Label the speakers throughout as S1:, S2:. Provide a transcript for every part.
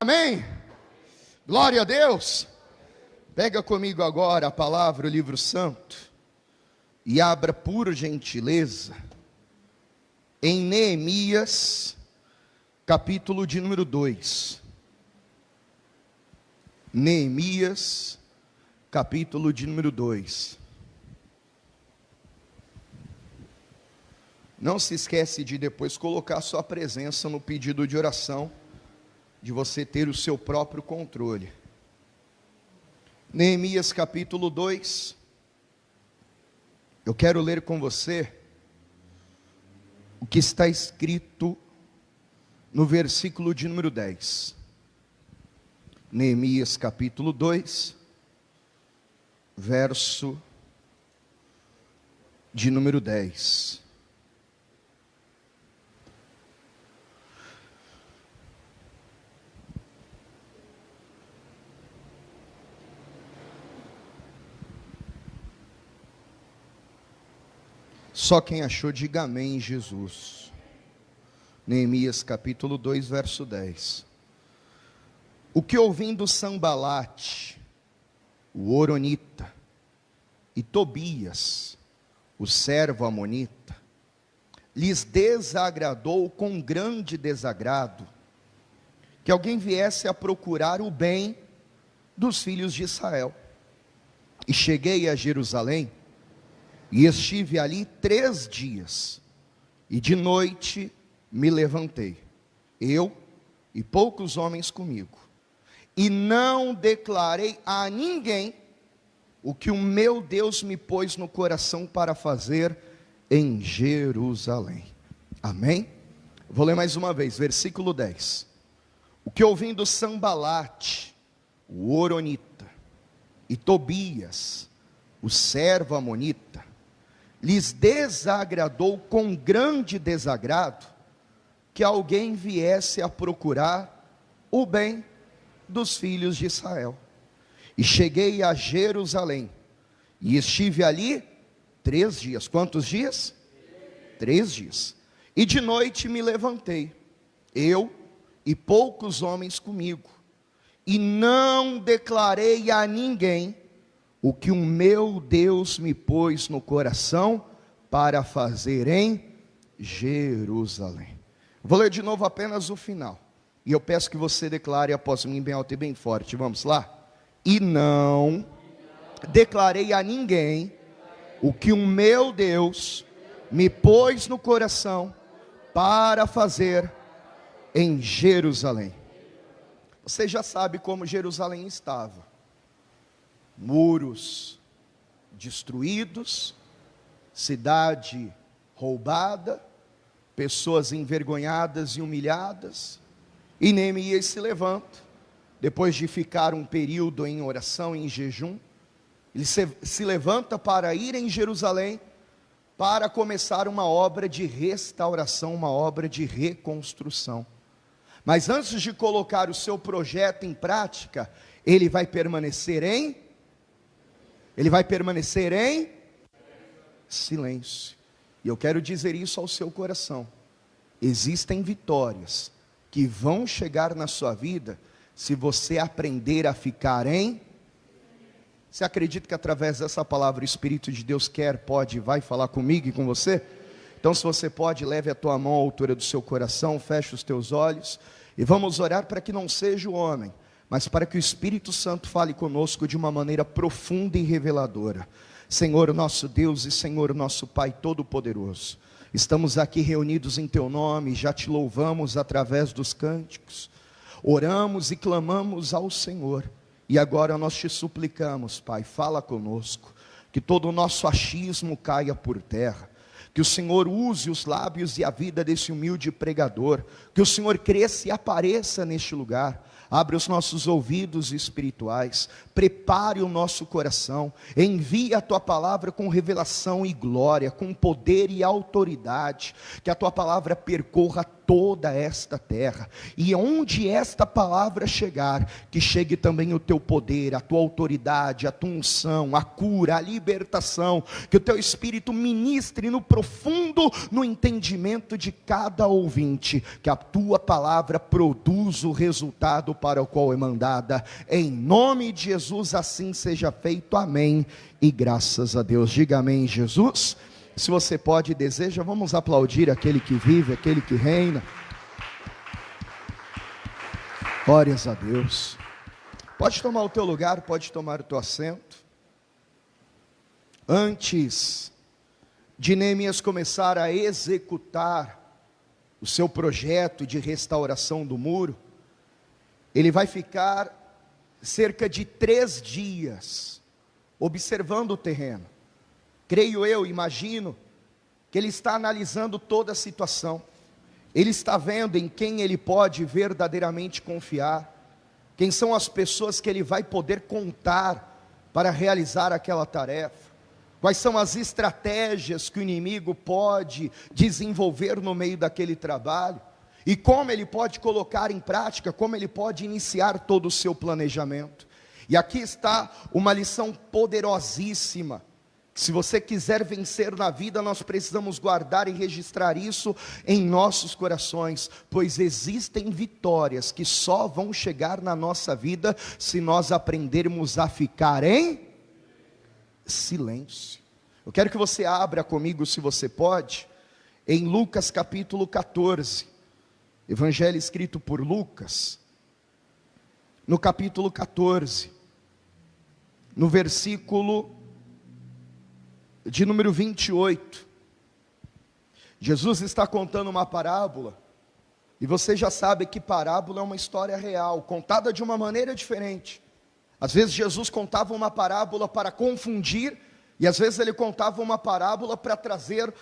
S1: Amém? Glória a Deus. Pega comigo agora a palavra, o livro santo, e abra por gentileza em Neemias, capítulo de número 2. Neemias, capítulo de número 2. Não se esquece de depois colocar sua presença no pedido de oração, de você ter o seu próprio controle. Neemias capítulo 2, eu quero ler com você o que está escrito no versículo de número 10. Neemias capítulo 2, verso de número 10. Só quem achou, diga amém, Jesus. Neemias capítulo 2, verso 10. O que ouvindo Sanbalate, o horonita, e Tobias, o servo amonita, lhes desagradou com grande desagrado, que alguém viesse a procurar o bem dos filhos de Israel. E cheguei a Jerusalém, e estive ali 3 dias, e de noite me levantei, eu e poucos homens comigo, e não declarei a ninguém o que o meu Deus me pôs no coração para fazer em Jerusalém. Amém? Vou ler mais uma vez, versículo 10. O que ouvindo Sanbalate, o horonita, e Tobias, o servo amonita, lhes desagradou com grande desagrado, que alguém viesse a procurar o bem dos filhos de Israel. E cheguei a Jerusalém, e estive ali 3 dias. Quantos dias? 3 dias. E de noite me levantei, eu e poucos homens comigo, e não declarei a ninguém o que o meu Deus me pôs no coração para fazer em Jerusalém. Vou ler de novo apenas o final, e eu peço que você declare após mim bem alto e bem forte. Vamos lá? E não declarei a ninguém o que o meu Deus me pôs no coração para fazer em Jerusalém. Você já sabe como Jerusalém estava: muros destruídos, cidade roubada, pessoas envergonhadas e humilhadas. E Neemias se levanta, depois de ficar um período em oração, em jejum, ele se levanta para ir em Jerusalém, para começar uma obra de restauração, uma obra de reconstrução. Mas antes de colocar o seu projeto em prática, ele vai permanecer em silêncio. E eu quero dizer isso ao seu coração: existem vitórias que vão chegar na sua vida, se você aprender a ficar em... Você acredita que através dessa palavra o Espírito de Deus quer, pode e vai falar comigo e com você? Então, se você pode, leve a tua mão à altura do seu coração, feche os teus olhos, e vamos orar para que não seja o homem, mas para que o Espírito Santo fale conosco de uma maneira profunda e reveladora. Senhor nosso Deus e Senhor nosso Pai Todo-Poderoso, estamos aqui reunidos em Teu nome, já Te louvamos através dos cânticos, oramos e clamamos ao Senhor, e agora nós Te suplicamos, Pai, fala conosco, que todo o nosso achismo caia por terra, que o Senhor use os lábios e a vida desse humilde pregador, que o Senhor cresça e apareça neste lugar. Abre os nossos ouvidos espirituais, prepare o nosso coração, envie a Tua palavra com revelação e glória, com poder e autoridade, que a Tua palavra percorra toda esta terra, e onde esta palavra chegar, que chegue também o teu poder, a tua autoridade, a tua unção, a cura, a libertação, que o teu Espírito ministre no profundo, no entendimento de cada ouvinte, que a tua palavra produza o resultado para o qual é mandada, em nome de Jesus assim seja feito, amém, e graças a Deus. Diga amém, Jesus. Se você pode e deseja, vamos aplaudir aquele que vive, aquele que reina. Glórias a Deus. Pode tomar o teu lugar, pode tomar o teu assento. Antes de Neemias começar a executar o seu projeto de restauração do muro, ele vai ficar cerca de 3 dias observando o terreno. Creio eu, imagino, que ele está analisando toda a situação. Ele está vendo em quem ele pode verdadeiramente confiar, quem são as pessoas que ele vai poder contar para realizar aquela tarefa, quais são as estratégias que o inimigo pode desenvolver no meio daquele trabalho, e como ele pode colocar em prática, como ele pode iniciar todo o seu planejamento. E aqui está uma lição poderosíssima. Se você quiser vencer na vida, nós precisamos guardar e registrar isso em nossos corações, pois existem vitórias que só vão chegar na nossa vida se nós aprendermos a ficar em silêncio. Eu quero que você abra comigo, se você pode, em Lucas capítulo 14, Evangelho escrito por Lucas, no capítulo 14, no versículo de número 28, Jesus está contando uma parábola, e você já sabe que parábola é uma história real, contada de uma maneira diferente. Às vezes Jesus contava uma parábola para confundir, e às vezes ele contava uma parábola para trazer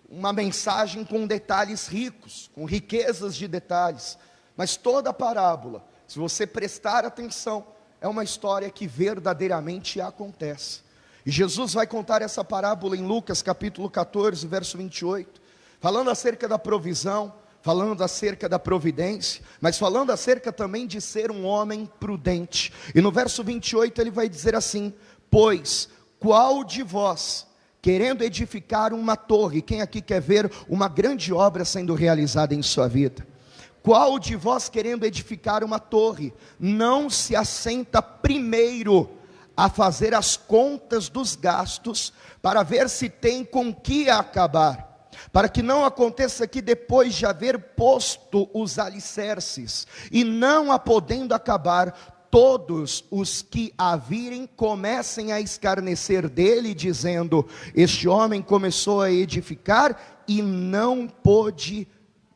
S1: uma mensagem com detalhes ricos, com riquezas de detalhes. Mas toda parábola, se você prestar atenção, é uma história que verdadeiramente acontece. E Jesus vai contar essa parábola em Lucas capítulo 14, verso 28, falando acerca da provisão, falando acerca da providência, mas falando acerca também de ser um homem prudente. E no verso 28 ele vai dizer assim: pois qual de vós, querendo edificar uma torre, quem aqui quer ver uma grande obra sendo realizada em sua vida? Qual de vós, querendo edificar uma torre, não se assenta primeiro a fazer as contas dos gastos, para ver se tem com que acabar, para que não aconteça que depois de haver posto os alicerces, e não a podendo acabar, todos os que a virem comecem a escarnecer dele, dizendo: este homem começou a edificar e não pôde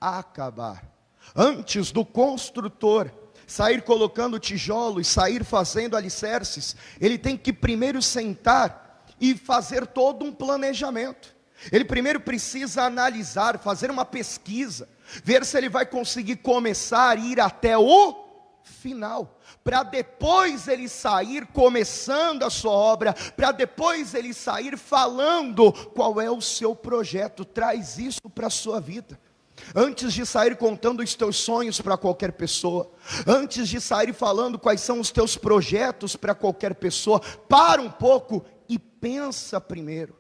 S1: acabar. Antes do construtor sair colocando tijolos, sair fazendo alicerces, ele tem que primeiro sentar e fazer todo um planejamento. Ele primeiro precisa analisar, fazer uma pesquisa, ver se ele vai conseguir começar, ir até o final, para depois ele sair começando a sua obra, para depois ele sair falando qual é o seu projeto. Traz isso para a sua vida. Antes de sair contando os teus sonhos para qualquer pessoa, antes de sair falando quais são os teus projetos para qualquer pessoa, para um pouco e pensa primeiro.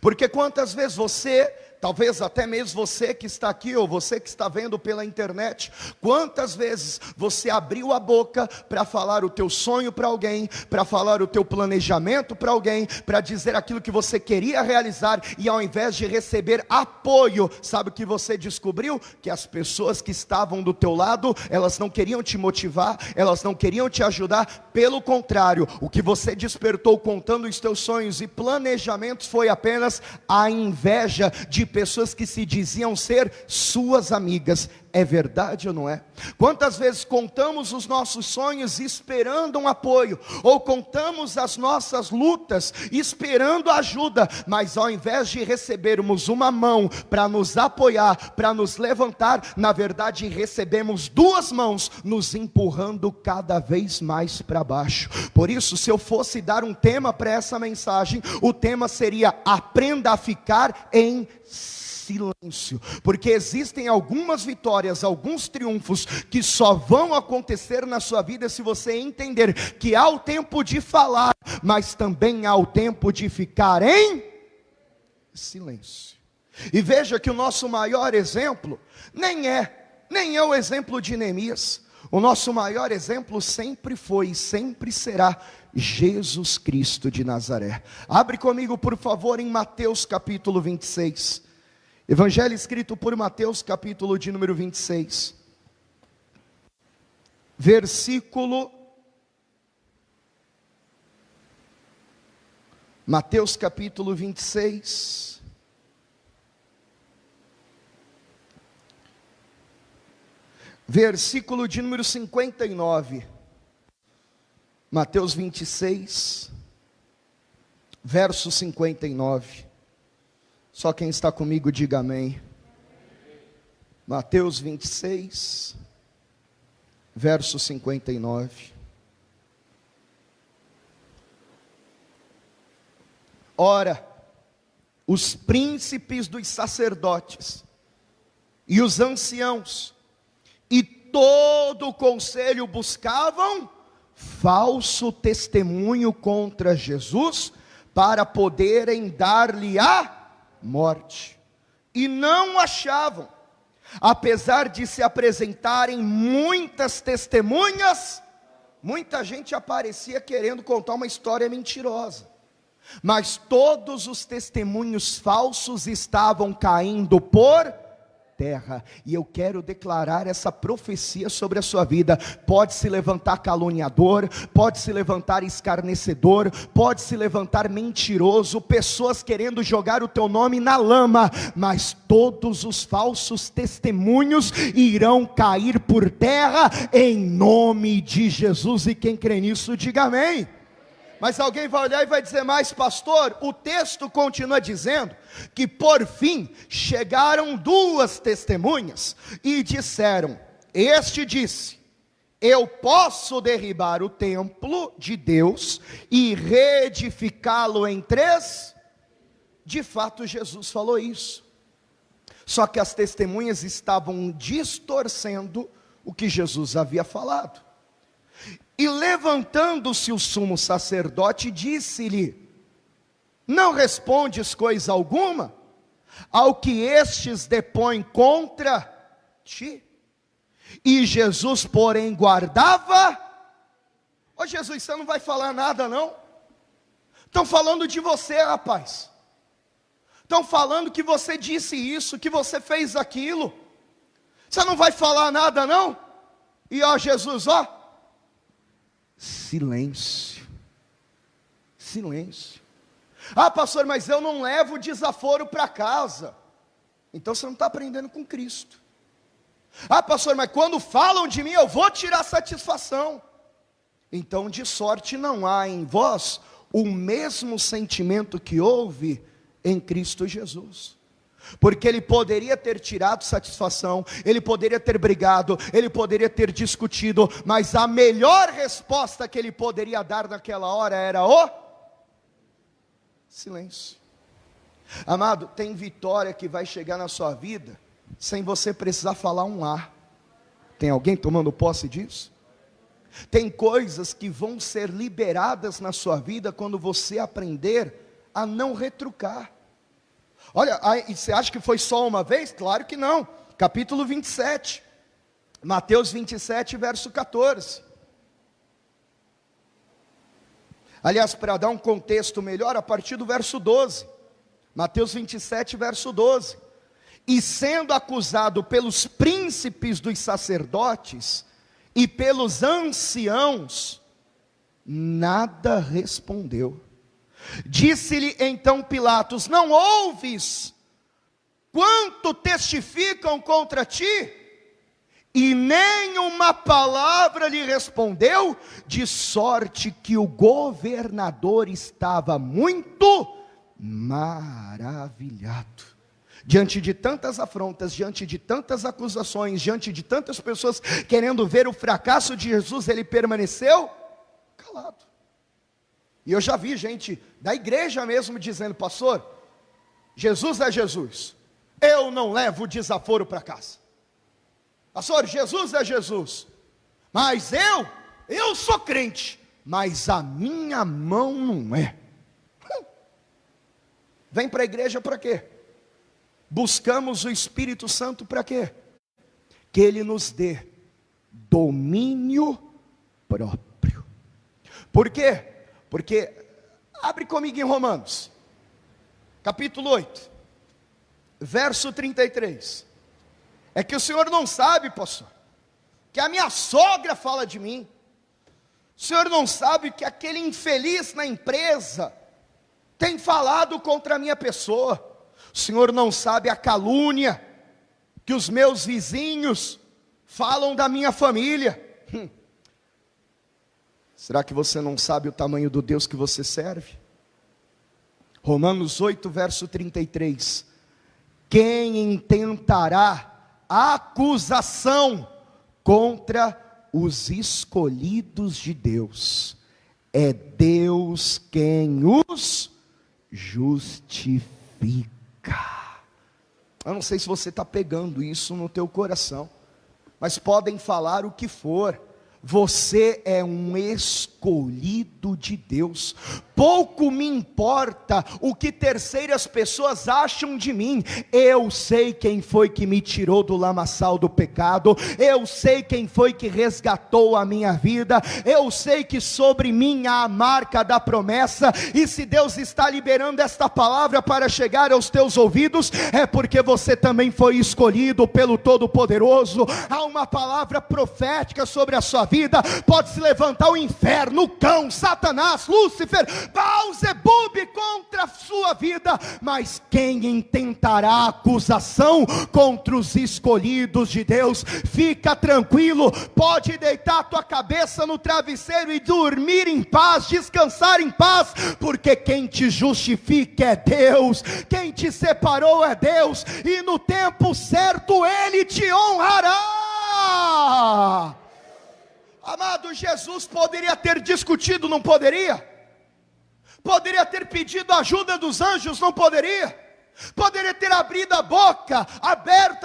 S1: Porque quantas vezes você, talvez até mesmo você que está aqui, ou você que está vendo pela internet, quantas vezes você abriu a boca para falar o teu sonho para alguém, para falar o teu planejamento para alguém, para dizer aquilo que você queria realizar, e ao invés de receber apoio, sabe o que você descobriu? Que as pessoas que estavam do teu lado, elas não queriam te motivar, elas não queriam te ajudar, pelo contrário, o que você despertou contando os teus sonhos e planejamentos foi apenas a inveja de pessoas que se diziam ser suas amigas. É verdade ou não é? Quantas vezes contamos os nossos sonhos esperando um apoio, ou contamos as nossas lutas esperando ajuda, mas ao invés de recebermos uma mão para nos apoiar, para nos levantar, na verdade recebemos 2 mãos nos empurrando cada vez mais para baixo. Por isso, se eu fosse dar um tema para essa mensagem, o tema seria: aprenda a ficar em silêncio, porque existem algumas vitórias, alguns triunfos que só vão acontecer na sua vida se você entender que há o tempo de falar, mas também há o tempo de ficar em silêncio. E veja que o nosso maior exemplo nem é o exemplo de Neemias. O nosso maior exemplo sempre foi e sempre será Jesus Cristo de Nazaré. Abre comigo, por favor, em Mateus capítulo 26. Evangelho escrito por Mateus, capítulo de número 26. Mateus capítulo 26. Versículo de número 59. Mateus 26, verso 59. Só quem está comigo diga amém. Mateus 26, verso 59. Ora, os príncipes dos sacerdotes e os anciãos e todo o conselho buscavam falso testemunho contra Jesus, para poderem dar-lhe a morte, e não achavam. Apesar de se apresentarem muitas testemunhas, muita gente aparecia querendo contar uma história mentirosa, mas todos os testemunhos falsos estavam caindo por terra. E eu quero declarar essa profecia sobre a sua vida. Pode se levantar caluniador, pode se levantar escarnecedor, pode se levantar mentiroso, pessoas querendo jogar o teu nome na lama, mas todos os falsos testemunhos irão cair por terra em nome de Jesus. E quem crê nisso, diga amém. Mas alguém vai olhar e vai dizer: mas pastor, o texto continua dizendo que por fim chegaram duas testemunhas e disseram, este disse, eu posso derribar o templo de Deus e reedificá-lo em 3. De fato Jesus falou isso, só que as testemunhas estavam distorcendo o que Jesus havia falado. E levantando-se o sumo sacerdote, disse-lhe, não respondes coisa alguma ao que estes depõem contra ti? E Jesus, porém, guardava. Ô Jesus, você não vai falar nada não? Estão falando de você, rapaz. Estão falando que você disse isso, que você fez aquilo. Você não vai falar nada não? E ó Jesus, ó, silêncio, silêncio. Ah pastor, mas eu não levo desaforo para casa. Então você não está aprendendo com Cristo. Ah pastor, mas quando falam de mim eu vou tirar satisfação. Então de sorte não há em vós o mesmo sentimento que houve em Cristo Jesus. Porque ele poderia ter tirado satisfação, ele poderia ter brigado, ele poderia ter discutido, mas a melhor resposta que ele poderia dar naquela hora era o silêncio. Amado, tem vitória que vai chegar na sua vida sem você precisar falar um A. Tem alguém tomando posse disso? Tem coisas que vão ser liberadas na sua vida quando você aprender a não retrucar. Olha, aí, você acha que foi só uma vez? Claro que não. Capítulo 27, Mateus 27, verso 14. Aliás, para dar um contexto melhor, a partir do verso 12. Mateus 27, verso 12. E sendo acusado pelos príncipes dos sacerdotes e pelos anciãos, nada respondeu. Disse-lhe então Pilatos, não ouves quanto testificam contra ti? E nem uma palavra lhe respondeu, de sorte que o governador estava muito maravilhado. Diante de tantas afrontas, diante de tantas acusações, diante de tantas pessoas querendo ver o fracasso de Jesus, ele permaneceu calado. E eu já vi gente da igreja mesmo dizendo, pastor, Jesus é Jesus, eu não levo desaforo para casa. Pastor, Jesus é Jesus, mas eu sou crente, mas a minha mão não é. Vem para a igreja para quê? Buscamos o Espírito Santo para quê? Que Ele nos dê domínio próprio. Por quê? Porque, abre comigo em Romanos, capítulo 8, verso 33. É que o senhor não sabe, pastor, que a minha sogra fala de mim. O senhor não sabe que aquele infeliz na empresa tem falado contra a minha pessoa. O senhor não sabe a calúnia que os meus vizinhos falam da minha família. Será que você não sabe o tamanho do Deus que você serve? Romanos 8, verso 33. Quem intentará acusação contra os escolhidos de Deus? É Deus quem os justifica. Eu não sei se você está pegando isso no teu coração, mas podem falar o que for, você é um escolhido de Deus. Pouco me importa o que terceiras pessoas acham de mim. Eu sei quem foi que me tirou do lamaçal do pecado. Eu sei quem foi que resgatou a minha vida. Eu sei que sobre mim há a marca da promessa. E se Deus está liberando esta palavra para chegar aos teus ouvidos, é porque você também foi escolhido pelo Todo-Poderoso. Há uma palavra profética sobre a sua vida. Pode se levantar o inferno, o cão, Satanás, Lúcifer, Baal-zebub contra a sua vida, mas quem intentará acusação contra os escolhidos de Deus? Fica tranquilo, pode deitar a tua cabeça no travesseiro e dormir em paz, descansar em paz, porque quem te justifica é Deus, quem te separou é Deus, e no tempo certo Ele te honrará. Amado, Jesus poderia ter discutido, não poderia? Poderia ter pedido ajuda dos anjos, não poderia? Poderia ter aberto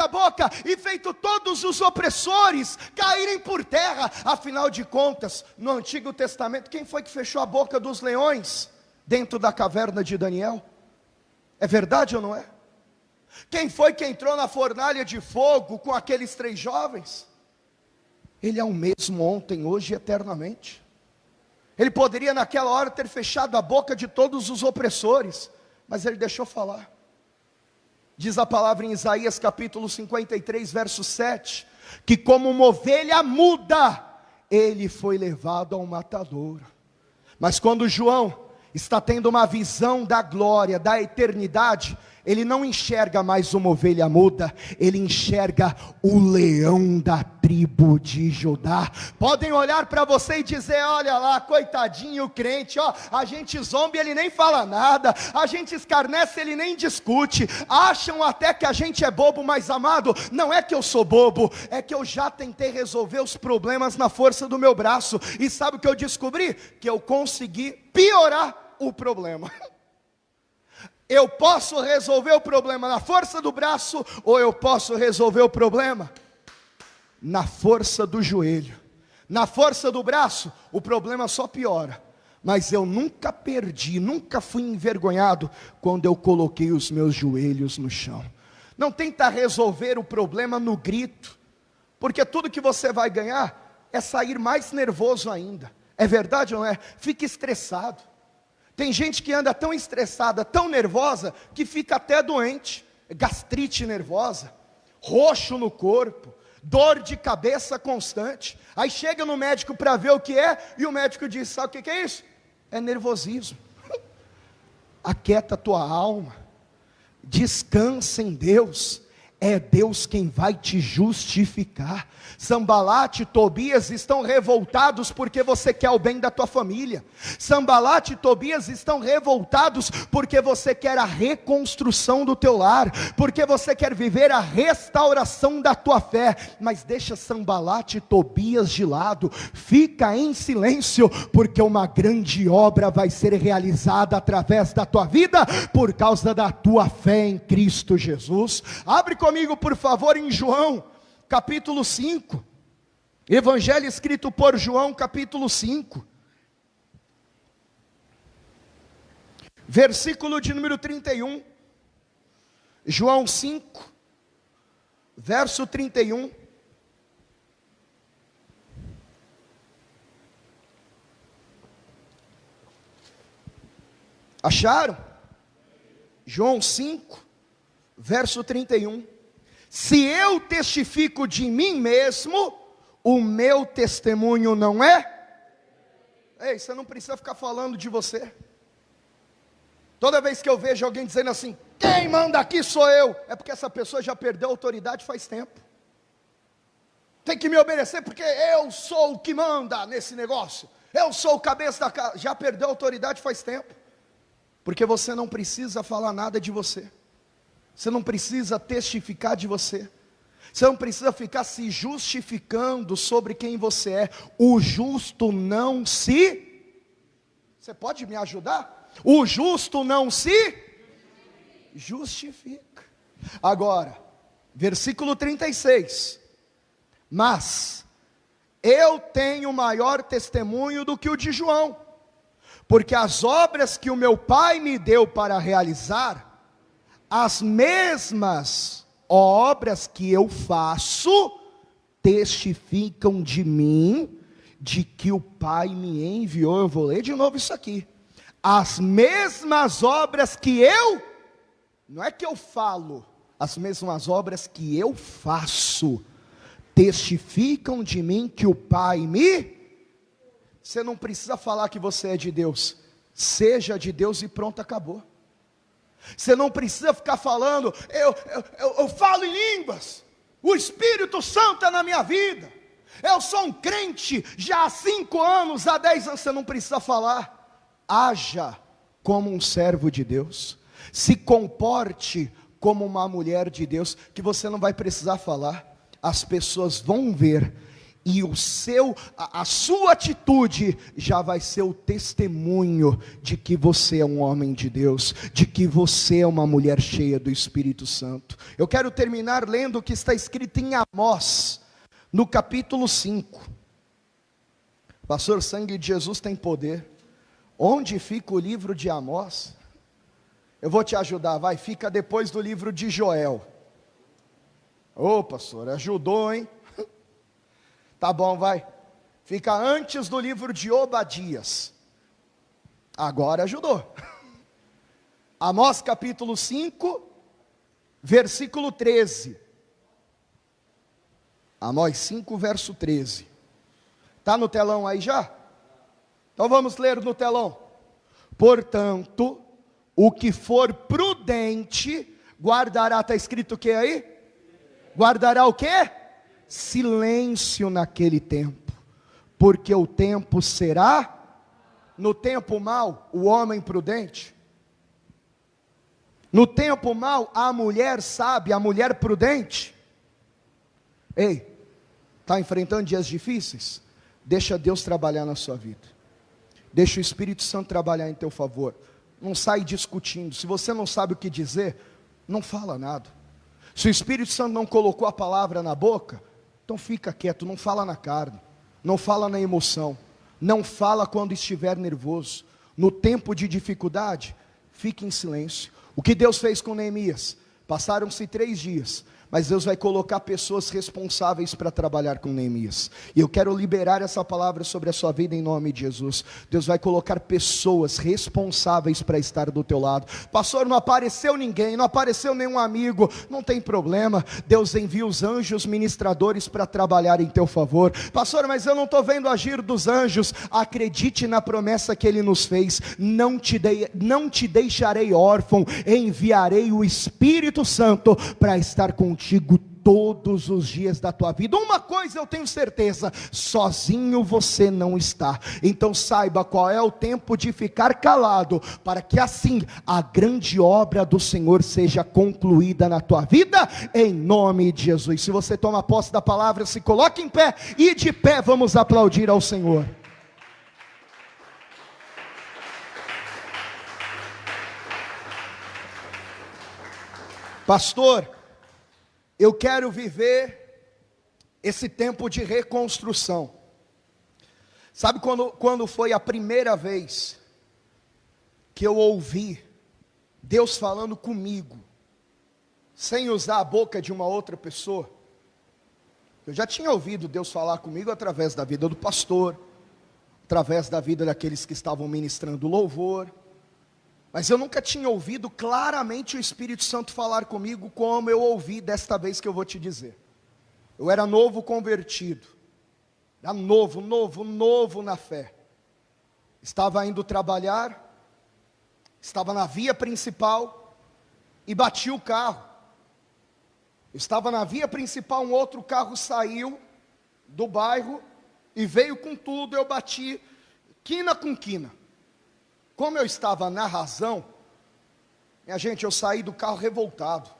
S1: a boca e feito todos os opressores caírem por terra. Afinal de contas, no Antigo Testamento, quem foi que fechou a boca dos leões dentro da caverna de Daniel? É verdade ou não é? Quem foi que entrou na fornalha de fogo com aqueles 3 jovens? Ele é o mesmo ontem, hoje e eternamente. Ele poderia naquela hora ter fechado a boca de todos os opressores, mas ele deixou falar. Diz a palavra em Isaías capítulo 53, verso 7, que como uma ovelha muda, ele foi levado ao matadouro. Mas quando João está tendo uma visão da glória, da eternidade, ele não enxerga mais uma ovelha muda, ele enxerga o leão da tribo de Judá. Podem olhar para você e dizer: olha lá, coitadinho o crente, ó, a gente zomba e ele nem fala nada, a gente escarnece, ele nem discute, acham até que a gente é bobo, mas amado, não é que eu sou bobo, é que eu já tentei resolver os problemas na força do meu braço, e sabe o que eu descobri? Que eu consegui piorar o problema. Eu posso resolver o problema na força do braço, ou eu posso resolver o problema na força do joelho. Na força do braço, o problema só piora. Mas eu nunca perdi, nunca fui envergonhado quando eu coloquei os meus joelhos no chão. Não tenta resolver o problema no grito, porque tudo que você vai ganhar é sair mais nervoso ainda. É verdade ou não é? Fica estressado. Tem gente que anda tão estressada, tão nervosa, que fica até doente, gastrite nervosa, roxo no corpo, dor de cabeça constante. Aí chega no médico para ver o que é, e o médico diz: sabe o que é isso? É nervosismo. Aquieta a tua alma, descansa em Deus, é Deus quem vai te justificar. Sanbalat e Tobias estão revoltados porque você quer o bem da tua família. Sanbalat e Tobias estão revoltados porque você quer a reconstrução do teu lar, porque você quer viver a restauração da tua fé. Mas deixa Sanbalat e Tobias de lado, fica em silêncio, porque uma grande obra vai ser realizada através da tua vida, por causa da tua fé em Cristo Jesus. Abre comigo por favor em João capítulo 5, Evangelho escrito por João, capítulo 5, versículo de número 31, João 5, verso 31, acharam? João 5, verso 31, se eu testifico de mim mesmo, o meu testemunho não é? Ei, você não precisa ficar falando de você. Toda vez que eu vejo alguém dizendo assim, quem manda aqui sou eu, é porque essa pessoa já perdeu a autoridade faz tempo. Tem que me obedecer porque eu sou o que manda nesse negócio, eu sou o cabeça da casa. Já perdeu a autoridade faz tempo, porque você não precisa falar nada de você. Você não precisa testificar de você. Você não precisa ficar se justificando sobre quem você é. O justo não se... Você pode me ajudar? O justo não se justifica. Agora, versículo 36. Mas eu tenho maior testemunho do que o de João, porque as obras que o meu Pai me deu para realizar, as mesmas obras que eu faço, testificam de mim, de que o Pai me enviou. Eu vou ler de novo isso aqui. As mesmas obras que eu, não é que eu falo, as mesmas obras que eu faço, testificam de mim que o Pai me... Você não precisa falar que você é de Deus, seja de Deus e pronto, acabou. Você não precisa ficar falando, eu falo em línguas, o Espírito Santo é na minha vida, eu sou um crente já há 5 anos, há 10 anos. Você não precisa falar. Haja como um servo de Deus, se comporte como uma mulher de Deus, que você não vai precisar falar. As pessoas vão ver, e a sua atitude já vai ser o testemunho de que você é um homem de Deus, de que você é uma mulher cheia do Espírito Santo. Eu quero terminar lendo o que está escrito em Amós, no capítulo 5. Pastor, sangue de Jesus tem poder. Onde fica o livro de Amós? Eu vou te ajudar, vai, fica depois do livro de Joel. Ô pastor, ajudou, hein? Tá bom, vai. Fica antes do livro de Obadias. Agora ajudou. Amós capítulo 5, versículo 13. Amós 5, verso 13. Está no telão aí já? Então vamos ler no telão. Portanto, o que for prudente, guardará, está escrito o que aí? Guardará o quê? Silêncio naquele tempo, porque o tempo será, no tempo mau, o homem prudente, no tempo mau, a mulher sábia, a mulher prudente. Ei, está enfrentando dias difíceis? Deixa Deus trabalhar na sua vida, deixa o Espírito Santo trabalhar em teu favor, não sai discutindo. Se você não sabe o que dizer, não fala nada. Se o Espírito Santo não colocou a palavra na boca, então fica quieto, não fala na carne, não fala na emoção, não fala quando estiver nervoso. No tempo de dificuldade, fique em silêncio. O que Deus fez com Neemias? Passaram-se 3 dias, mas Deus vai colocar pessoas responsáveis para trabalhar com Neemias, e eu quero liberar essa palavra sobre a sua vida em nome de Jesus. Deus vai colocar pessoas responsáveis para estar do teu lado. Pastor, não apareceu ninguém, não apareceu nenhum amigo, não tem problema, Deus envia os anjos ministradores para trabalhar em teu favor. Pastor, mas eu não estou vendo agir dos anjos. Acredite na promessa que Ele nos fez, não te deixarei órfão, enviarei o Espírito Santo para estar contigo contigo todos os dias da tua vida. Uma coisa eu tenho certeza: sozinho você não está. Então saiba qual é o tempo de ficar calado, para que assim a grande obra do Senhor seja concluída na tua vida, em nome de Jesus. Se você toma posse da palavra, se coloque em pé, e de pé vamos aplaudir ao Senhor. Pastor, eu quero viver esse tempo de reconstrução. Sabe quando foi a primeira vez que eu ouvi Deus falando comigo, sem usar a boca de uma outra pessoa? Eu já tinha ouvido Deus falar comigo através da vida do pastor, através da vida daqueles que estavam ministrando louvor, mas eu nunca tinha ouvido claramente o Espírito Santo falar comigo como eu ouvi desta vez que eu vou te dizer. Eu era novo convertido, era novo na fé. Estava indo trabalhar, estava na via principal e bati o carro. Estava na via principal, um outro carro saiu do bairro e veio com tudo, eu bati quina com quina. Como eu estava na razão, minha gente, eu saí do carro revoltado.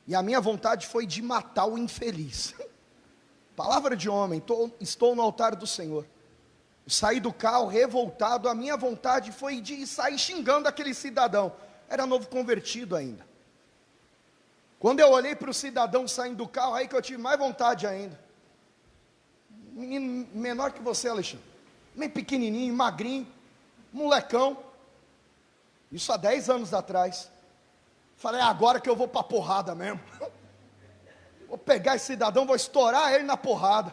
S1: E a minha vontade foi de matar o infeliz. Palavra de homem, estou no altar do Senhor. Eu saí do carro revoltado, a minha vontade foi de sair xingando aquele cidadão. Era novo convertido ainda. Quando eu olhei para o cidadão saindo do carro, aí que eu tive mais vontade ainda. Menino menor que você, Alexandre. Nem pequenininho, magrinho. Molecão, isso há 10 anos atrás. Falei, agora que eu vou para a porrada mesmo. Vou pegar esse cidadão, vou estourar ele na porrada.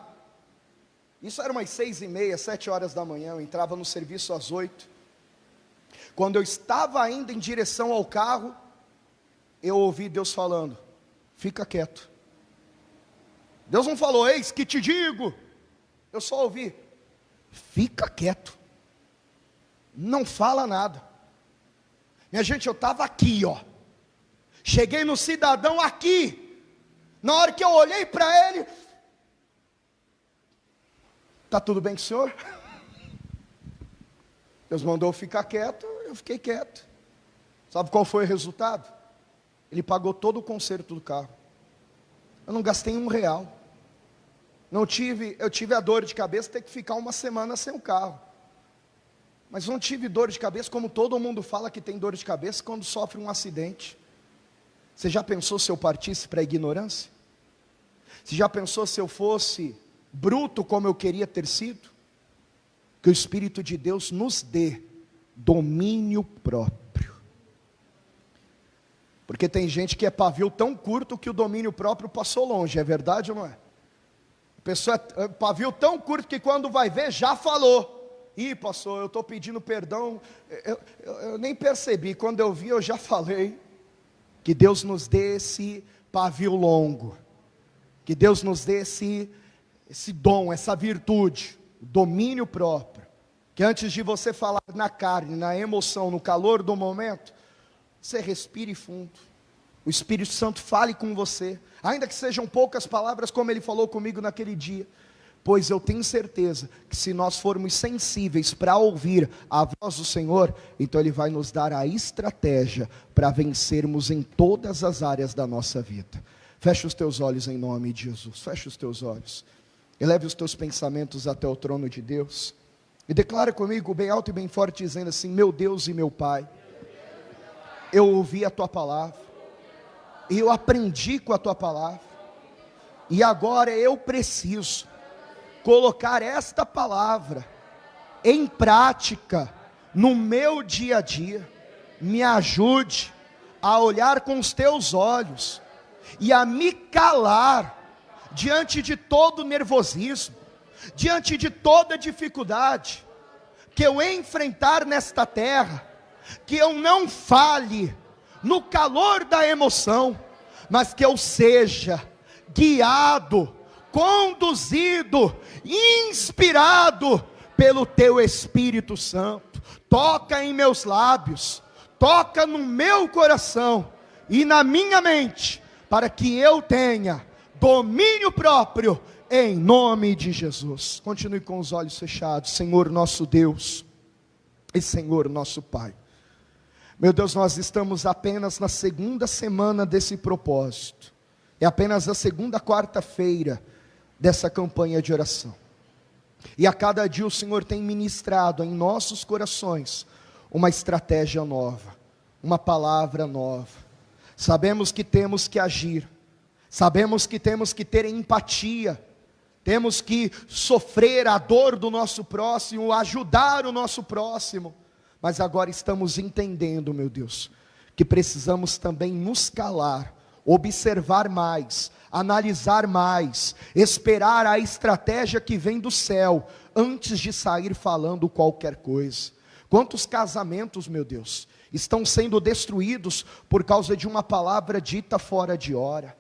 S1: Isso era umas 6h30, 7 horas da manhã. Eu entrava no serviço às 8. Quando eu estava indo em direção ao carro, eu ouvi Deus falando: fica quieto. Deus não falou, eis que te digo. Eu só ouvi, fica quieto. Não fala nada. Minha gente, eu estava aqui, ó. Cheguei no cidadão aqui. Na hora que eu olhei para ele, tá tudo bem com o senhor? Deus mandou eu ficar quieto, eu fiquei quieto. Sabe qual foi o resultado? Ele pagou todo o conserto do carro. Eu não gastei R$1. Eu tive a dor de cabeça de ter que ficar uma semana sem o carro. Mas não tive dor de cabeça, como todo mundo fala que tem dor de cabeça quando sofre um acidente. Você já pensou se eu partisse para a ignorância? Você já pensou se eu fosse bruto como eu queria ter sido? Que o Espírito de Deus nos dê domínio próprio. Porque tem gente que é pavio tão curto que o domínio próprio passou longe, é verdade ou não é? A pessoa é pavio tão curto que quando vai ver já falou. Ih, pastor, eu estou pedindo perdão, eu nem percebi, quando eu vi eu já falei. Que Deus nos dê esse pavio longo, que Deus nos dê esse dom, essa virtude, domínio próprio, que antes de você falar na carne, na emoção, no calor do momento, você respire fundo, o Espírito Santo fale com você, ainda que sejam poucas palavras como Ele falou comigo naquele dia, pois eu tenho certeza que se nós formos sensíveis para ouvir a voz do Senhor, então Ele vai nos dar a estratégia para vencermos em todas as áreas da nossa vida. Feche os teus olhos em nome de Jesus, feche os teus olhos, eleve os teus pensamentos até o trono de Deus, e declara comigo bem alto e bem forte, dizendo assim: meu Deus e meu Pai, eu ouvi a Tua palavra, e eu aprendi com a Tua palavra, e agora eu preciso colocar esta palavra em prática no meu dia a dia. Me ajude a olhar com os teus olhos e a me calar diante de todo nervosismo, diante de toda dificuldade que eu enfrentar nesta terra, que eu não fale no calor da emoção, mas que eu seja guiado, conduzido, inspirado pelo Teu Espírito Santo. Toca em meus lábios, toca no meu coração e na minha mente, para que eu tenha domínio próprio, em nome de Jesus. Continue com os olhos fechados. Senhor nosso Deus e Senhor nosso Pai, meu Deus, nós estamos apenas na segunda semana desse propósito, é apenas a segunda quarta-feira dessa campanha de oração, e a cada dia o Senhor tem ministrado em nossos corações uma estratégia nova, uma palavra nova. Sabemos que temos que agir, sabemos que temos que ter empatia, temos que sofrer a dor do nosso próximo, ajudar o nosso próximo, mas agora estamos entendendo, meu Deus, que precisamos também nos calar, observar mais, analisar mais, esperar a estratégia que vem do céu, antes de sair falando qualquer coisa. Quantos casamentos, meu Deus, estão sendo destruídos por causa de uma palavra dita fora de hora?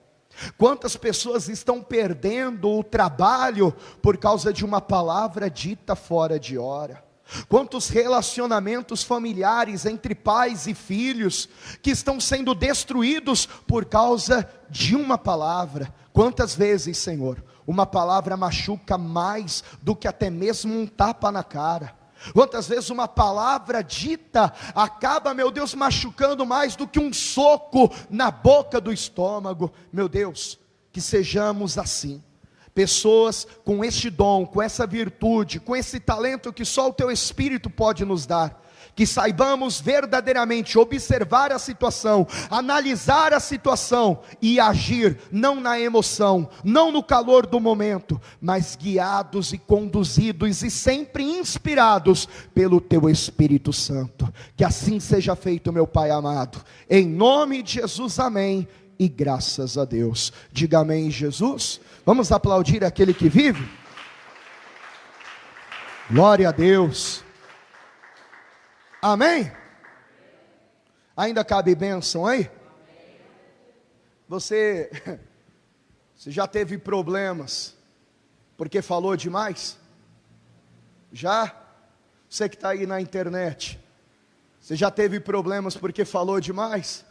S1: Quantas pessoas estão perdendo o trabalho por causa de uma palavra dita fora de hora? Quantos relacionamentos familiares entre pais e filhos que estão sendo destruídos por causa de uma palavra? Quantas vezes, Senhor, uma palavra machuca mais do que até mesmo um tapa na cara? Quantas vezes uma palavra dita acaba, meu Deus, machucando mais do que um soco na boca do estômago? Meu Deus, que sejamos assim, pessoas com este dom, com essa virtude, com esse talento que só o Teu Espírito pode nos dar, que saibamos verdadeiramente observar a situação, analisar a situação e agir, não na emoção, não no calor do momento, mas guiados e conduzidos e sempre inspirados pelo Teu Espírito Santo. Que assim seja feito, meu Pai amado, em nome de Jesus, amém, e graças a Deus. Diga amém, Jesus. Vamos aplaudir aquele que vive? Glória a Deus. Amém? Ainda cabe bênção aí? Você já teve problemas porque falou demais? Já? Você que está aí na internet, você já teve problemas porque falou demais?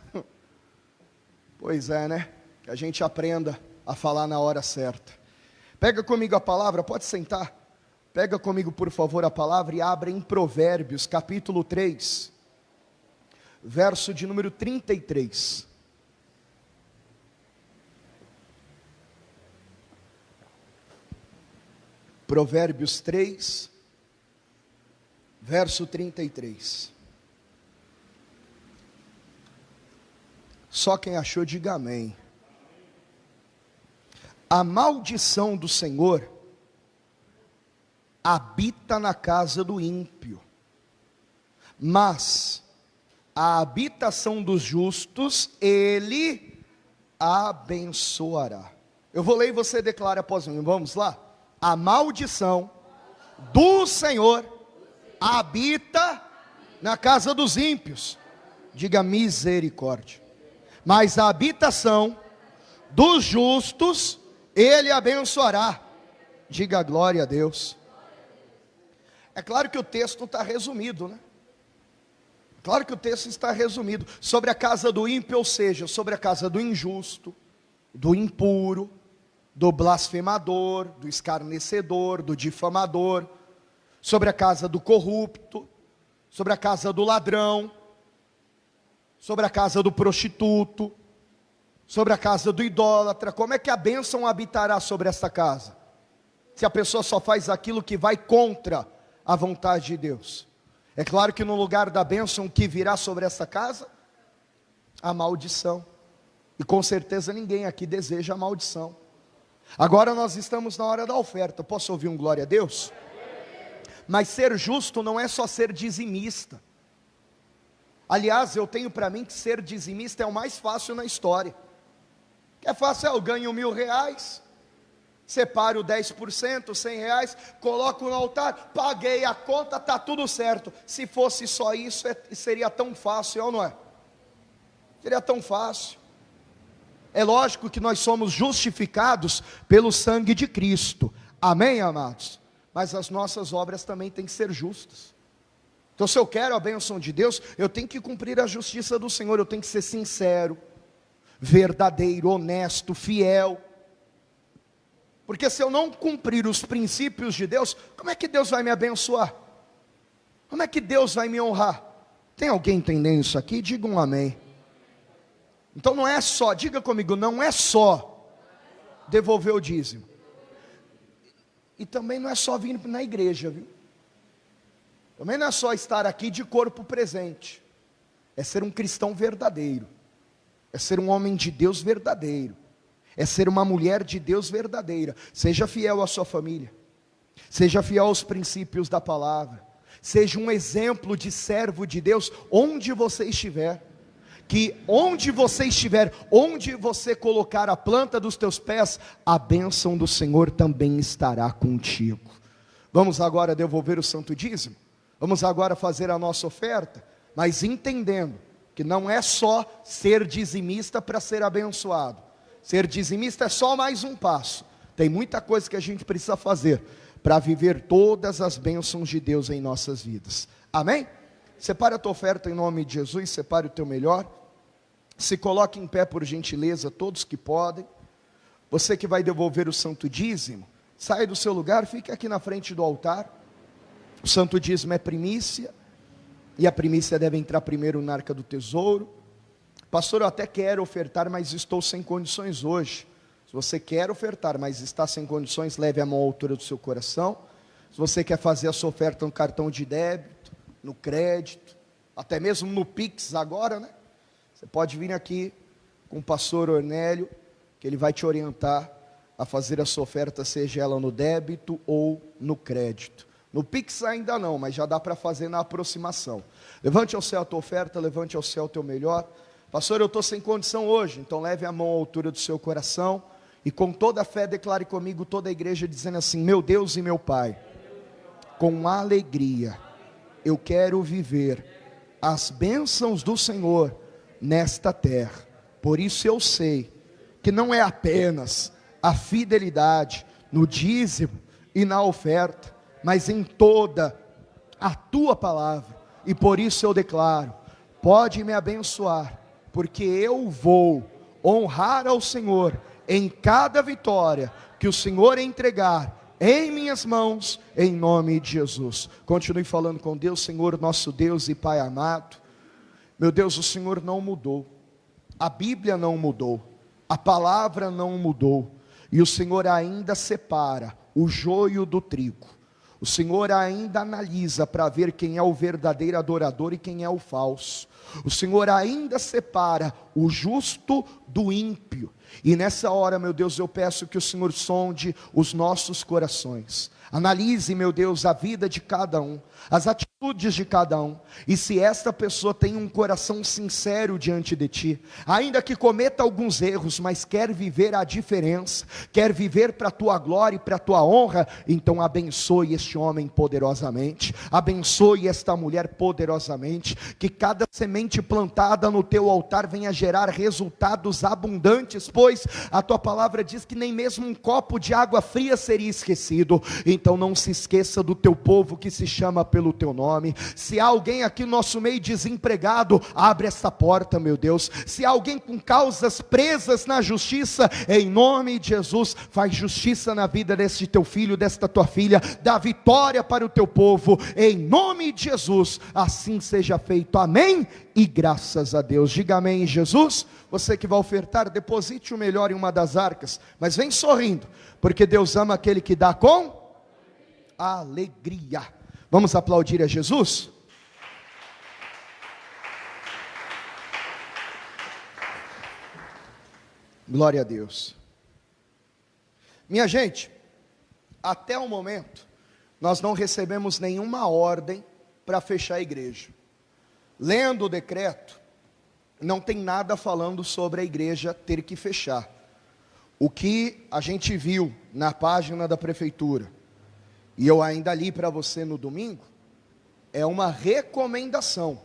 S1: Pois é, né? Que a gente aprenda a falar na hora certa. Pega comigo a palavra, pode sentar. Pega comigo, por favor, a palavra e abra em Provérbios, capítulo 3, verso de número 33. Provérbios 3, verso 33. Só quem achou, diga amém. A maldição do Senhor habita na casa do ímpio, mas a habitação dos justos Ele abençoará. Eu vou ler e você declara após mim, vamos lá? A maldição do Senhor habita na casa dos ímpios, diga misericórdia, mas a habitação dos justos Ele abençoará, diga glória a Deus. É claro que o texto está resumido, né? Claro que o texto está resumido sobre a casa do ímpio, ou seja, sobre a casa do injusto, do impuro, do blasfemador, do escarnecedor, do difamador, sobre a casa do corrupto, sobre a casa do ladrão, sobre a casa do prostituto, sobre a casa do idólatra. Como é que a bênção habitará sobre esta casa? Se a pessoa só faz aquilo que vai contra a vontade de Deus. É claro que no lugar da bênção que virá sobre essa casa, a maldição. E com certeza ninguém aqui deseja a maldição. Agora nós estamos na hora da oferta. Posso ouvir um glória a Deus? Mas ser justo não é só ser dizimista. Aliás, eu tenho para mim que ser dizimista é o mais fácil na história. Que é fácil, eu ganho R$1.000, separo 10%, R$100, coloco no altar, paguei a conta, está tudo certo. Se fosse só isso, seria tão fácil, ou não é? Seria tão fácil. É lógico que nós somos justificados pelo sangue de Cristo, amém, amados? Mas as nossas obras também têm que ser justas. Então, se eu quero a bênção de Deus, eu tenho que cumprir a justiça do Senhor, eu tenho que ser sincero, verdadeiro, honesto, fiel. Porque se eu não cumprir os princípios de Deus, como é que Deus vai me abençoar? Como é que Deus vai me honrar? Tem alguém entendendo isso aqui? Diga um amém. Então não é só, diga comigo, não é só devolver o dízimo. E também não é só vir na igreja, viu? Também não é só estar aqui de corpo presente. É ser um cristão verdadeiro. É ser um homem de Deus verdadeiro. É ser uma mulher de Deus verdadeira. Seja fiel à sua família. Seja fiel aos princípios da palavra. Seja um exemplo de servo de Deus onde você estiver. Que onde você estiver, onde você colocar a planta dos teus pés, a bênção do Senhor também estará contigo. Vamos agora devolver o santo dízimo? Vamos agora fazer a nossa oferta? Mas entendendo que não é só ser dizimista para ser abençoado. Ser dizimista é só mais um passo. Tem muita coisa que a gente precisa fazer para viver todas as bênçãos de Deus em nossas vidas. Amém? Separe a tua oferta em nome de Jesus, separe o teu melhor. Se coloque em pé por gentileza, todos que podem. Você que vai devolver o santo dízimo, saia do seu lugar, fique aqui na frente do altar. O santo dízimo é primícia, e a primícia deve entrar primeiro na arca do tesouro. Pastor, eu até quero ofertar, mas estou sem condições hoje. Se você quer ofertar, mas está sem condições, leve a mão à altura do seu coração. Se você quer fazer a sua oferta no cartão de débito, no crédito, até mesmo no Pix agora, né? Você pode vir aqui com o pastor Ornélio, que ele vai te orientar a fazer a sua oferta, seja ela no débito ou no crédito. No Pix ainda não, mas já dá para fazer na aproximação. Levante ao céu a tua oferta, levante ao céu o teu melhor. Pastor, eu estou sem condição hoje, então leve a mão à altura do seu coração, e com toda a fé declare comigo toda a igreja dizendo assim: meu Deus e meu Pai, com alegria, eu quero viver as bênçãos do Senhor nesta terra. Por isso eu sei que não é apenas a fidelidade no dízimo e na oferta, mas em toda a tua palavra. E por isso eu declaro: pode me abençoar, porque eu vou honrar ao Senhor em cada vitória que o Senhor entregar em minhas mãos, em nome de Jesus. Continue falando com Deus. Senhor, nosso Deus e Pai amado, meu Deus, o Senhor não mudou, a Bíblia não mudou, a palavra não mudou, e o Senhor ainda separa o joio do trigo. O Senhor ainda analisa para ver quem é o verdadeiro adorador e quem é o falso. O Senhor ainda separa o justo do ímpio. E nessa hora, meu Deus, eu peço que o Senhor sonde os nossos corações. Analise, meu Deus, a vida de cada um, as atitudes de cada um, e se esta pessoa tem um coração sincero diante de Ti, ainda que cometa alguns erros, mas quer viver a diferença, quer viver para a Tua glória e para a Tua honra, então abençoe este homem poderosamente, abençoe esta mulher poderosamente, que cada semente plantada no Teu altar venha gerar resultados abundantes, pois a Tua palavra diz que nem mesmo um copo de água fria seria esquecido. Então não se esqueça do Teu povo que se chama pelo Teu nome. Se há alguém aqui no nosso meio desempregado, abre essa porta, meu Deus. Se há alguém com causas presas na justiça, em nome de Jesus, faz justiça na vida deste Teu filho, desta Tua filha, dá vitória para o Teu povo, em nome de Jesus, assim seja feito, amém, e graças a Deus. Diga amém, Jesus. Você que vai ofertar, deposite o melhor em uma das arcas, mas vem sorrindo, porque Deus ama aquele que dá com alegria. Vamos aplaudir a Jesus? Glória a Deus. Minha gente, até o momento, nós não recebemos nenhuma ordem para fechar a igreja. Lendo o decreto, não tem nada falando sobre a igreja ter que fechar. O que a gente viu na página da prefeitura, e eu ainda li para você no domingo, é uma recomendação.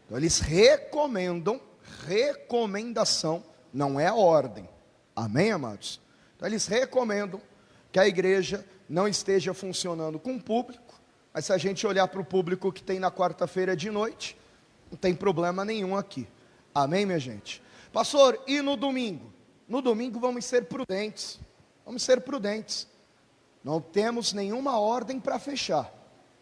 S1: Então eles recomendam, recomendação, não é a ordem. Amém, amados? Então eles recomendam que a igreja não esteja funcionando com o público, mas se a gente olhar para o público que tem na quarta-feira de noite, não tem problema nenhum aqui. Amém, minha gente? Pastor, e no domingo? No domingo vamos ser prudentes. Vamos ser prudentes. Não temos nenhuma ordem para fechar.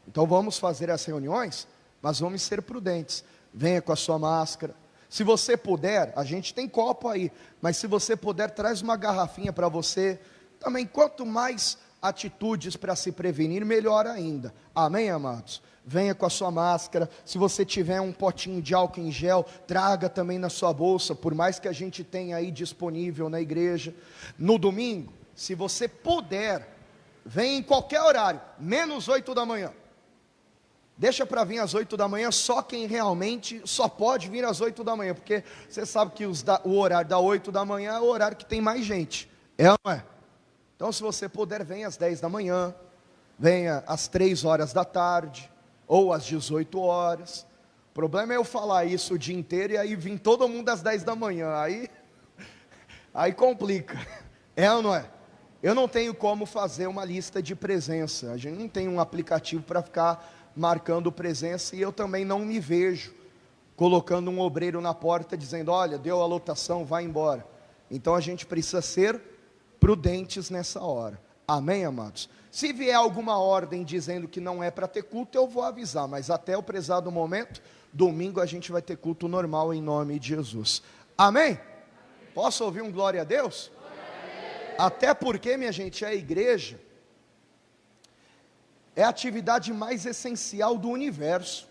S1: Então vamos fazer as reuniões, mas vamos ser prudentes. Venha com a sua máscara. Se você puder, a gente tem copo aí, mas se você puder, traz uma garrafinha para você. Também, quanto mais atitudes para se prevenir, melhor ainda. Amém, amados? Venha com a sua máscara. Se você tiver um potinho de álcool em gel, traga também na sua bolsa, por mais que a gente tenha aí disponível na igreja. No domingo, se você puder, venha em qualquer horário, menos 8 da manhã. Deixa para vir às 8 da manhã, só quem realmente só pode vir às 8 da manhã, porque você sabe que o horário da 8 da manhã é o horário que tem mais gente, ou não é? Então se você puder, venha às 10 da manhã, venha às 3 horas da tarde, ou às 18 horas, o problema é eu falar isso o dia inteiro, e aí vir todo mundo às 10 da manhã, aí complica, ou não é? Eu não tenho como fazer uma lista de presença, a gente não tem um aplicativo para ficar marcando presença, e eu também não me vejo colocando um obreiro na porta dizendo, olha, deu a lotação, vai embora. Então a gente precisa ser prudentes nessa hora. Amém, amados? Se vier alguma ordem dizendo que não é para ter culto, eu vou avisar, mas até o prezado momento, domingo a gente vai ter culto normal em nome de Jesus. Amém? Posso ouvir um glória a Deus? Até porque, minha gente, a igreja é a atividade mais essencial do universo.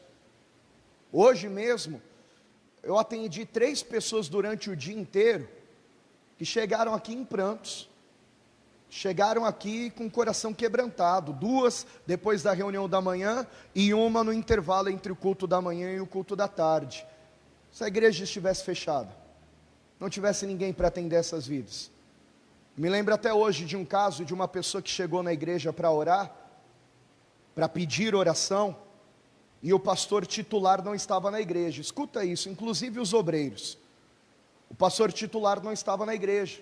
S1: Hoje mesmo, eu atendi 3 pessoas durante o dia inteiro, que chegaram aqui em prantos, chegaram aqui com o coração quebrantado, 2 depois da reunião da manhã, e 1 no intervalo entre o culto da manhã e o culto da tarde. Se a igreja estivesse fechada, não tivesse ninguém para atender essas vidas. Me lembro até hoje de um caso de uma pessoa que chegou na igreja para orar, para pedir oração, e o pastor titular não estava na igreja. Escuta isso, inclusive os obreiros. O pastor titular não estava na igreja.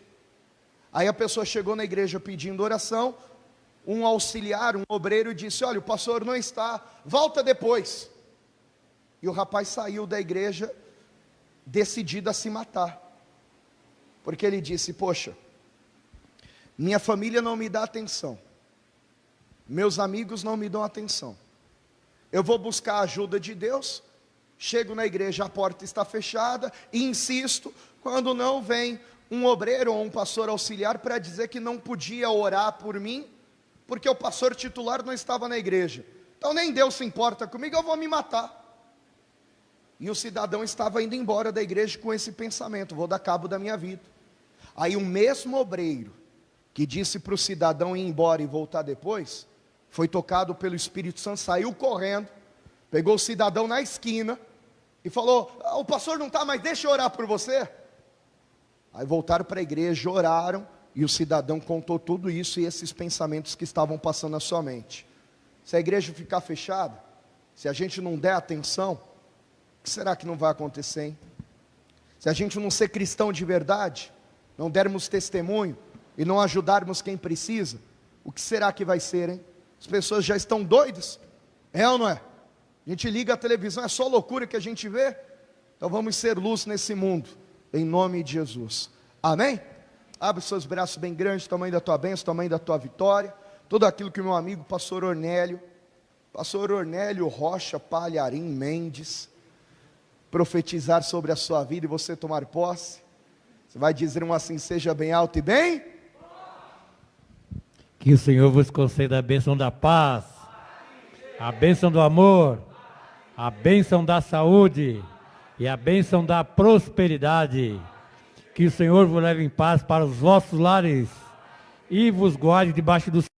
S1: Aí a pessoa chegou na igreja pedindo oração, um auxiliar, um obreiro disse, olha, o pastor não está, volta depois. E o rapaz saiu da igreja decidido a se matar, porque ele disse, poxa, minha família não me dá atenção, meus amigos não me dão atenção, eu vou buscar a ajuda de Deus, chego na igreja, a porta está fechada, e insisto, quando não vem um obreiro ou um pastor auxiliar para dizer que não podia orar por mim, porque o pastor titular não estava na igreja, então nem Deus se importa comigo, eu vou me matar. E o cidadão estava indo embora da igreja com esse pensamento, vou dar cabo da minha vida. Aí o mesmo obreiro, que disse para o cidadão ir embora e voltar depois, foi tocado pelo Espírito Santo, saiu correndo, pegou o cidadão na esquina, e falou, o pastor não está, mas deixa eu orar por você. Aí voltaram para a igreja, oraram, e o cidadão contou tudo isso, e esses pensamentos que estavam passando na sua mente. Se a igreja ficar fechada, se a gente não der atenção, o que será que não vai acontecer, hein? Se a gente não ser cristão de verdade, não dermos testemunho, e não ajudarmos quem precisa, o que será que vai ser, hein? As pessoas já estão doidas, ou não é? A gente liga a televisão, é só loucura que a gente vê. Então vamos ser luz nesse mundo, em nome de Jesus, amém? Abre os seus braços bem grandes, tamanho da tua bênção, tamanho da tua vitória, tudo aquilo que o meu amigo pastor Ornélio Rocha Palharim Mendes, profetizar sobre a sua vida, e você tomar posse, você vai dizer assim, seja bem alto e bem,
S2: que o Senhor vos conceda a bênção da paz, a bênção do amor, a bênção da saúde e a bênção da prosperidade. Que o Senhor vos leve em paz para os vossos lares e vos guarde debaixo do